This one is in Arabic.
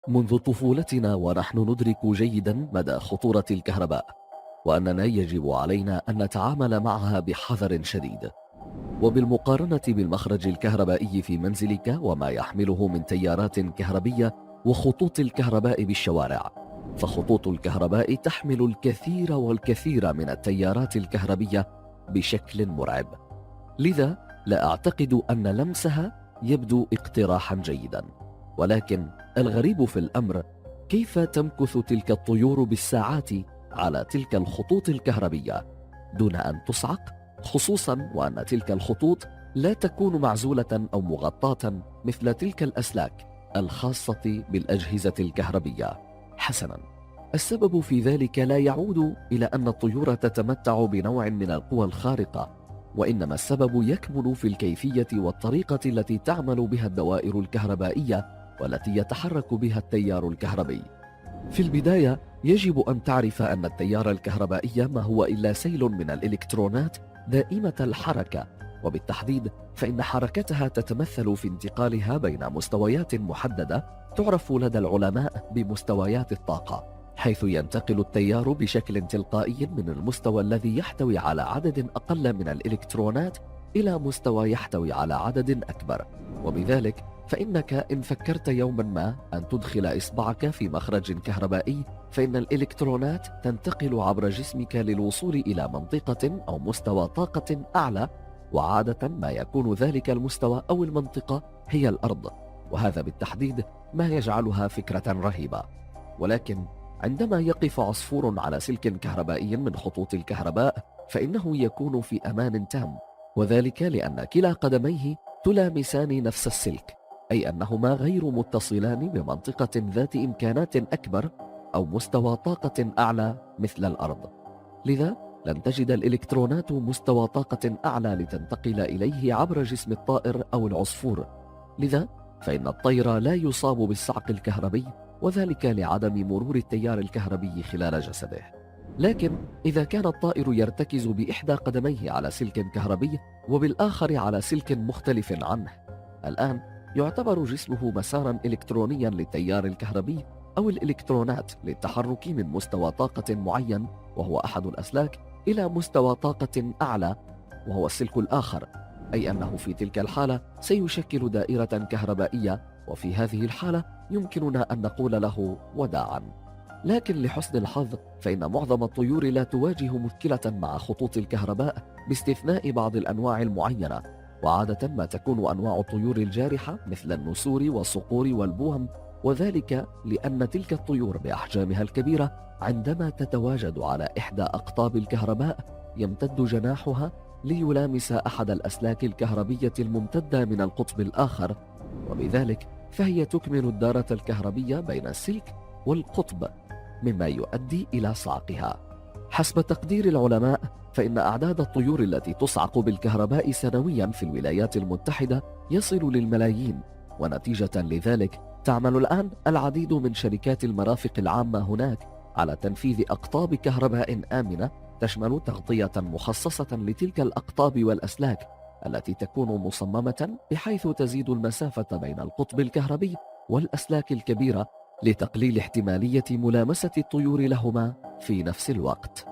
منذ طفولتنا ونحن ندرك جيدا مدى خطورة الكهرباء، وأننا يجب علينا أن نتعامل معها بحذر شديد. وبالمقارنة بالمخرج الكهربائي في منزلك وما يحمله من تيارات كهربية وخطوط الكهرباء بالشوارع، فخطوط الكهرباء تحمل الكثير والكثير من التيارات الكهربية بشكل مرعب. لذا لا أعتقد أن لمسها يبدو اقتراحا جيدا، ولكن الغريب في الأمر كيف تمكث تلك الطيور بالساعات على تلك الخطوط الكهربية دون أن تصعق، خصوصا وأن تلك الخطوط لا تكون معزولة أو مغطاة مثل تلك الأسلاك الخاصة بالأجهزة الكهربية. حسنا، السبب في ذلك لا يعود إلى أن الطيور تتمتع بنوع من القوى الخارقة، وإنما السبب يكمن في الكيفية والطريقة التي تعمل بها الدوائر الكهربائية والتي يتحرك بها التيار الكهربي. في البداية يجب أن تعرف أن التيار الكهربائي ما هو إلا سيل من الإلكترونات دائمة الحركة، وبالتحديد فإن حركتها تتمثل في انتقالها بين مستويات محددة تعرف لدى العلماء بمستويات الطاقة، حيث ينتقل التيار بشكل تلقائي من المستوى الذي يحتوي على عدد أقل من الإلكترونات إلى مستوى يحتوي على عدد أكبر. وبذلك فإنك إن فكرت يوما ما أن تدخل إصبعك في مخرج كهربائي، فإن الإلكترونات تنتقل عبر جسمك للوصول إلى منطقة أو مستوى طاقة أعلى، وعادة ما يكون ذلك المستوى أو المنطقة هي الأرض، وهذا بالتحديد ما يجعلها فكرة رهيبة. ولكن عندما يقف عصفور على سلك كهربائي من خطوط الكهرباء فإنه يكون في أمان تام، وذلك لأن كلا قدميه تلامسان نفس السلك، أي أنهما غير متصلان بمنطقة ذات إمكانات أكبر أو مستوى طاقة أعلى مثل الأرض. لذا لن تجد الإلكترونات مستوى طاقة أعلى لتنتقل إليه عبر جسم الطائر أو العصفور. لذا فإن الطير لا يصاب بالصعق الكهربي، وذلك لعدم مرور التيار الكهربي خلال جسده. لكن إذا كان الطائر يرتكز بإحدى قدميه على سلك كهربي وبالآخر على سلك مختلف عنه، الآن يعتبر جسمه مسارا إلكترونيا للتيار الكهربي أو الإلكترونات للتحرك من مستوى طاقة معين وهو أحد الأسلاك إلى مستوى طاقة أعلى وهو السلك الآخر، أي أنه في تلك الحالة سيشكل دائرة كهربائية، وفي هذه الحالة يمكننا أن نقول له وداعا. لكن لحسن الحظ فإن معظم الطيور لا تواجه مشكلة مع خطوط الكهرباء باستثناء بعض الأنواع المعينة، وعادة ما تكون أنواع الطيور الجارحة مثل النسور والصقور والبوم، وذلك لأن تلك الطيور بأحجامها الكبيرة عندما تتواجد على إحدى أقطاب الكهرباء يمتد جناحها ليلامس أحد الأسلاك الكهربية الممتدة من القطب الآخر، وبذلك فهي تكمل الدارة الكهربية بين السلك والقطب، مما يؤدي إلى صعقها. حسب تقدير العلماء فإن أعداد الطيور التي تصعق بالكهرباء سنويا في الولايات المتحدة يصل للملايين، ونتيجة لذلك تعمل الآن العديد من شركات المرافق العامة هناك على تنفيذ أقطاب كهرباء آمنة تشمل تغطية مخصصة لتلك الأقطاب والأسلاك التي تكون مصممة بحيث تزيد المسافة بين القطب الكهربي والأسلاك الكبيرة لتقليل احتمالية ملامسة الطيور لهما في نفس الوقت.